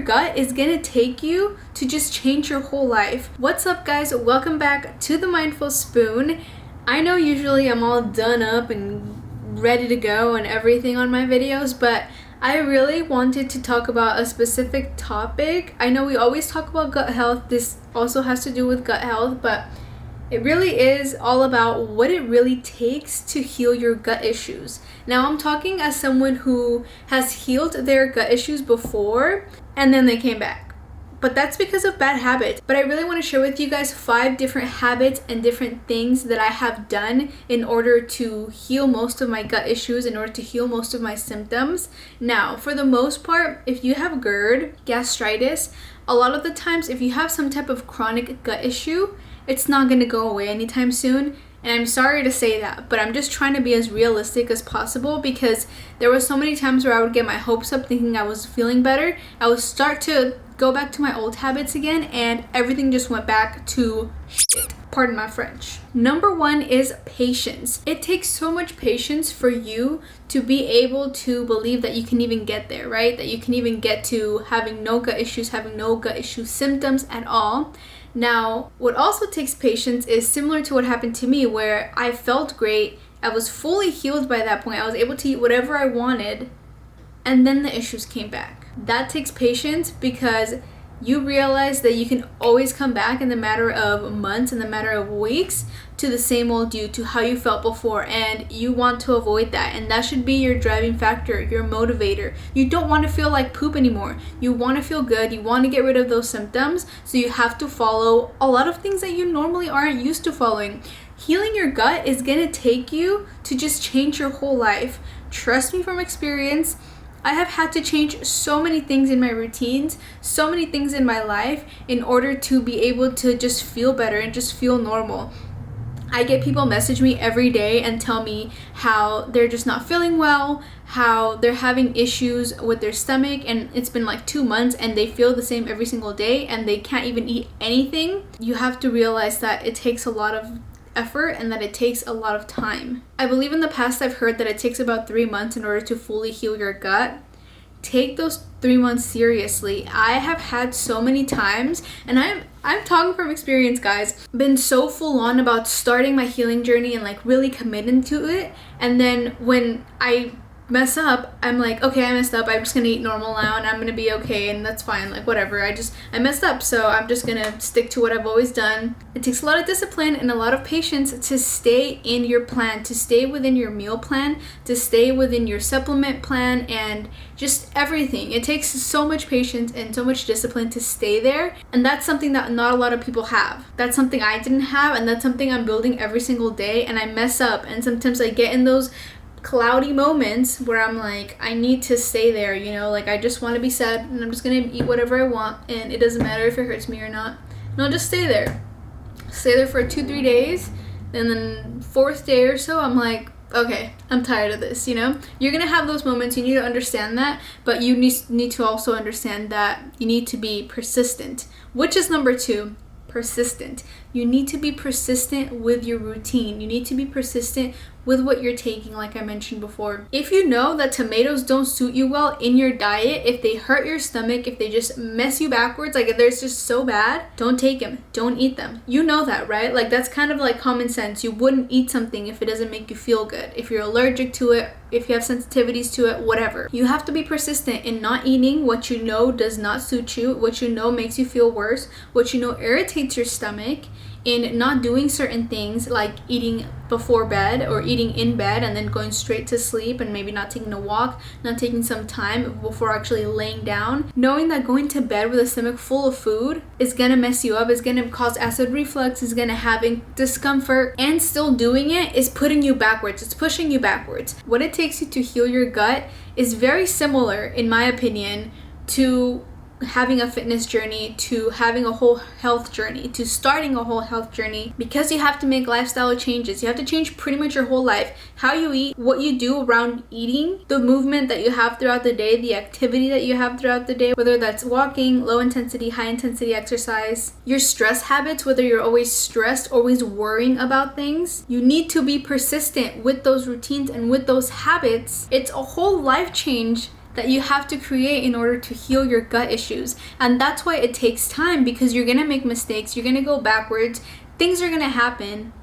gut is gonna take you to just change your whole life. What's up, guys? Welcome back to the Mindful Spoon. I know usually I'm all done up and ready to go and everything on my videos, but I really wanted to talk about a specific topic. I know we always talk about gut health. This also has to do with gut health, but it really is all about what it really takes to heal your gut issues. Now, I'm talking as someone who has healed their gut issues before and then they came back. But that's because of bad habits. But I really want to share with you guys 5 different habits and different things that I have done in order to heal most of my gut issues, in order to heal most of my symptoms. Now, for the most part, if you have GERD, gastritis, a lot of the times if you have some type of chronic gut issue, it's not going to go away anytime soon. And I'm sorry to say that, but I'm just trying to be as realistic as possible, because there were so many times where I would get my hopes up thinking I was feeling better. I would start to go back to my old habits again, and everything just went back to shit. Pardon my French. Number 1 is patience. It takes so much patience for you to be able to believe that you can even get there, right? That you can even get to having no gut issues, having no gut issue symptoms at all. Now, what also takes patience is similar to what happened to me, where I felt great. I was fully healed by that point. I was able to eat whatever I wanted, and then the issues came back. That takes patience, because you realize that you can always come back in the matter of months, in the matter of weeks, to the same old you, to how you felt before, and you want to avoid that. And that should be your driving factor, your motivator. You don't want to feel like poop anymore. You want to feel good. You want to get rid of those symptoms, so you have to follow a lot of things that you normally aren't used to following. Healing your gut is going to take you to just change your whole life. Trust me from experience. I have had to change so many things in my routines, so many things in my life, in order to be able to just feel better and just feel normal. I get people message me every day and tell me how they're just not feeling well, how they're having issues with their stomach, and it's been like 2 months and they feel the same every single day and they can't even eat anything. You have to realize that it takes a lot of effort and that it takes a lot of time. I believe in the past I've heard that it takes about 3 months in order to fully heal your gut. Take those 3 months seriously. I have had so many times, and I'm talking from experience, guys, been so full on about starting my healing journey and like really committing to it, and then when I mess up, I'm like, okay, I messed up, I'm just gonna eat normal now and I'm gonna be okay, and that's fine, like whatever, I messed up, so I'm just gonna stick to what I've always done. It takes a lot of discipline and a lot of patience to stay in your plan, to stay within your meal plan, to stay within your supplement plan, and just everything. It takes so much patience and so much discipline to stay there, and that's something that not a lot of people have. That's something I didn't have, and that's something I'm building every single day. And I mess up, and sometimes I get in those cloudy moments where I'm like, I need to stay there, you know, like I just want to be sad and I'm just gonna eat whatever I want, and it doesn't matter if it hurts me or not, and I'll just stay there for 2-3 days, and then 4th day or so I'm like, okay, I'm tired of this, you know. You're gonna have those moments, you need to understand that, but you need to also understand that you need to be persistent, which is number 2. Persistent. You need to be persistent with your routine. You need to be persistent with what you're taking, like I mentioned before. If you know that tomatoes don't suit you well in your diet, if they hurt your stomach, if they just mess you backwards, like if they're just so bad, don't take them. Don't eat them. You know that, right? Like that's kind of like common sense. You wouldn't eat something if it doesn't make you feel good. If you're allergic to it, if you have sensitivities to it, whatever. You have to be persistent in not eating what you know does not suit you, what you know makes you feel worse, what you know irritates your stomach, in not doing certain things like eating before bed or eating in bed and then going straight to sleep, and maybe not taking a walk, not taking some time before actually laying down. Knowing that going to bed with a stomach full of food is gonna mess you up, is gonna cause acid reflux, is gonna having discomfort, and still doing it is putting you backwards. It's pushing you backwards. What it takes you to heal your gut is very similar, in my opinion, to having a fitness journey, to having a whole health journey, to starting a whole health journey, because you have to make lifestyle changes. You have to change pretty much your whole life. How you eat, what you do around eating, the movement that you have throughout the day, the activity that you have throughout the day, whether that's walking, low intensity, high intensity exercise, your stress habits, whether you're always stressed, always worrying about things. You need to be persistent with those routines and with those habits. It's a whole life change that you have to create in order to heal your gut issues. And that's why it takes time, because you're gonna make mistakes, you're gonna go backwards, things are gonna happen.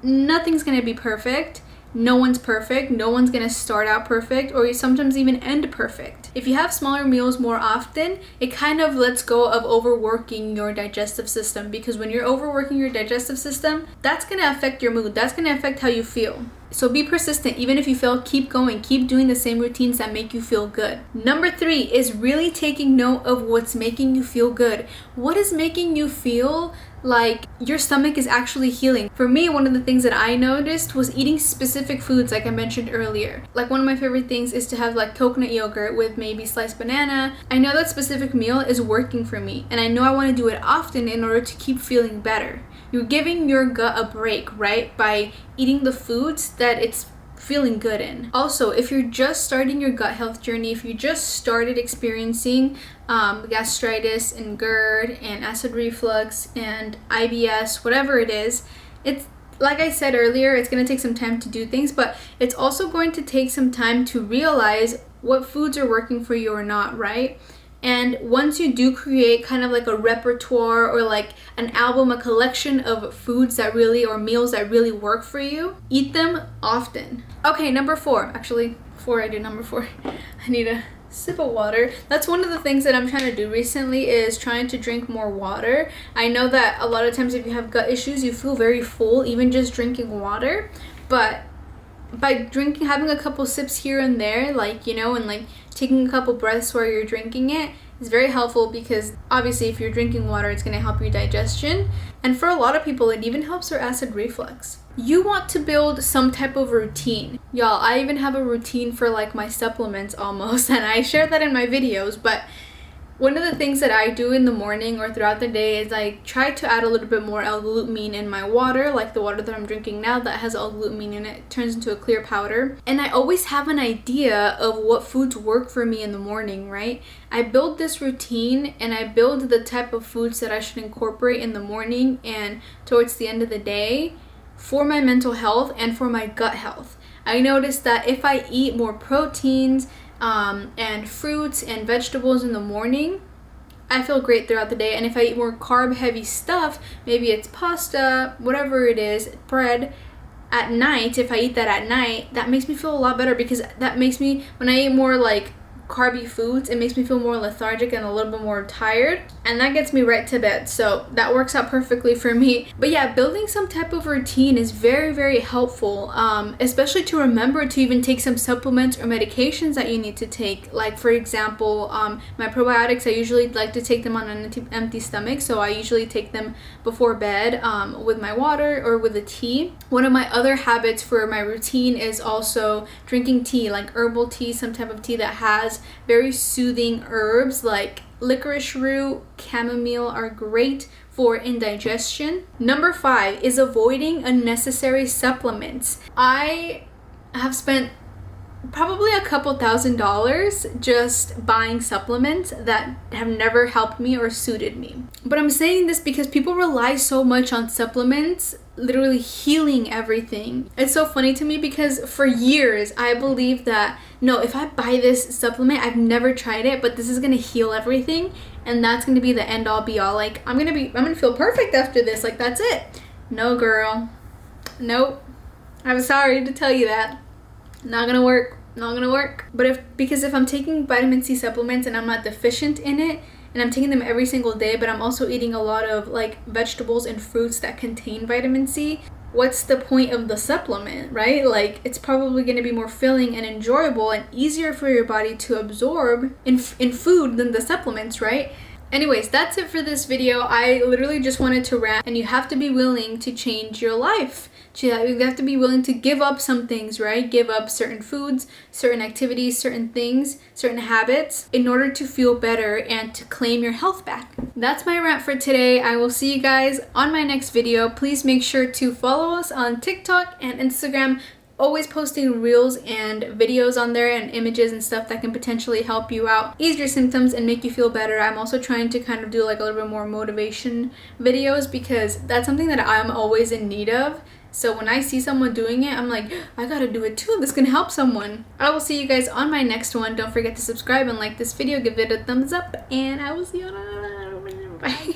Nothing's gonna be perfect. No one's perfect. No one's gonna start out perfect or sometimes even end perfect. If you have smaller meals more often, it kind of lets go of overworking your digestive system, because when you're overworking your digestive system, that's gonna affect your mood. That's gonna affect how you feel. So be persistent. Even if you fail, keep going. Keep doing the same routines that make you feel good. Number 3 is really taking note of what's making you feel good. What is making you feel like your stomach is actually healing? For me, one of the things that I noticed was eating specific foods, like I mentioned earlier. Like one of my favorite things is to have like coconut yogurt with maybe sliced banana. I know that specific meal is working for me, and I know I want to do it often in order to keep feeling better. You're giving your gut a break, right? By eating the foods that it's feeling good in. Also, if you're just starting your gut health journey, if you just started experiencing gastritis and GERD and acid reflux and IBS, whatever it is, it's like I said earlier, it's going to take some time to do things, but it's also going to take some time to realize what foods are working for you or not, right? And once you do create kind of like a repertoire or like an album, a collection of foods that really, or meals that really work for you, eat them often. Okay, number 4. Actually, before I do number 4, I need a sip of water. That's one of the things that I'm trying to do recently, is trying to drink more water. I know that a lot of times if you have gut issues, you feel very full, even just drinking water. But by drinking, having a couple sips here and there, like, you know, and like taking a couple breaths while you're drinking it is very helpful, because obviously if you're drinking water, it's going to help your digestion. And for a lot of people, it even helps their acid reflux. You want to build some type of routine. Y'all, I even have a routine for like my supplements almost, and I share that in my videos, but one of the things that I do in the morning or throughout the day is I try to add a little bit more L-glutamine in my water, like the water that I'm drinking now that has L-glutamine in it. It turns into a clear powder. And I always have an idea of what foods work for me in the morning, right? I build this routine and I build the type of foods that I should incorporate in the morning and towards the end of the day for my mental health and for my gut health. I noticed that if I eat more proteins, and fruits and vegetables in the morning, I feel great throughout the day. And if I eat more carb heavy stuff, maybe it's pasta, whatever it is, bread, at night, if I eat that at night, that makes me feel a lot better, because that makes me, when I eat more like carby foods, it makes me feel more lethargic and a little bit more tired, and that gets me right to bed. So that works out perfectly for me. But yeah, building some type of routine is very, very helpful, especially to remember to even take some supplements or medications that you need to take. Like for example, my probiotics, I usually like to take them on an empty stomach, so I usually take them before bed with my water or with a tea. One of my other habits for my routine is also drinking tea, like herbal tea, some type of tea that has very soothing herbs like licorice root, chamomile are great for indigestion. Number 5 is avoiding unnecessary supplements. I have spent probably a couple $1,000s just buying supplements that have never helped me or suited me. But I'm saying this because people rely so much on supplements literally healing everything. It's so funny to me because for years I believed that, no, if I buy this supplement, I've never tried it, but this is gonna heal everything and that's gonna be the end all be all. Like I'm gonna feel perfect after this, like that's it. No girl, nope. I'm sorry to tell you that. Not gonna work. But because if I'm taking vitamin C supplements and I'm not deficient in it, and I'm taking them every single day, but I'm also eating a lot of like vegetables and fruits that contain vitamin C, what's the point of the supplement, right? Like it's probably going to be more filling and enjoyable and easier for your body to absorb in food than the supplements, right? Anyways, that's it for this video. I literally just wanted to rant, and you have to be willing to change your life. You have to be willing to give up some things, right? Give up certain foods, certain activities, certain things, certain habits in order to feel better and to claim your health back. That's my rant for today. I will see you guys on my next video. Please make sure to follow us on TikTok and Instagram. Always posting reels and videos on there and images and stuff that can potentially help you out, ease your symptoms and make you feel better. I'm also trying to kind of do like a little bit more motivation videos because that's something that I'm always in need of. So when I see someone doing it, I'm like, I gotta do it too. This can help someone. I will see you guys on my next one. Don't forget to subscribe and like this video. Give it a thumbs up. And I will see you on... Bye.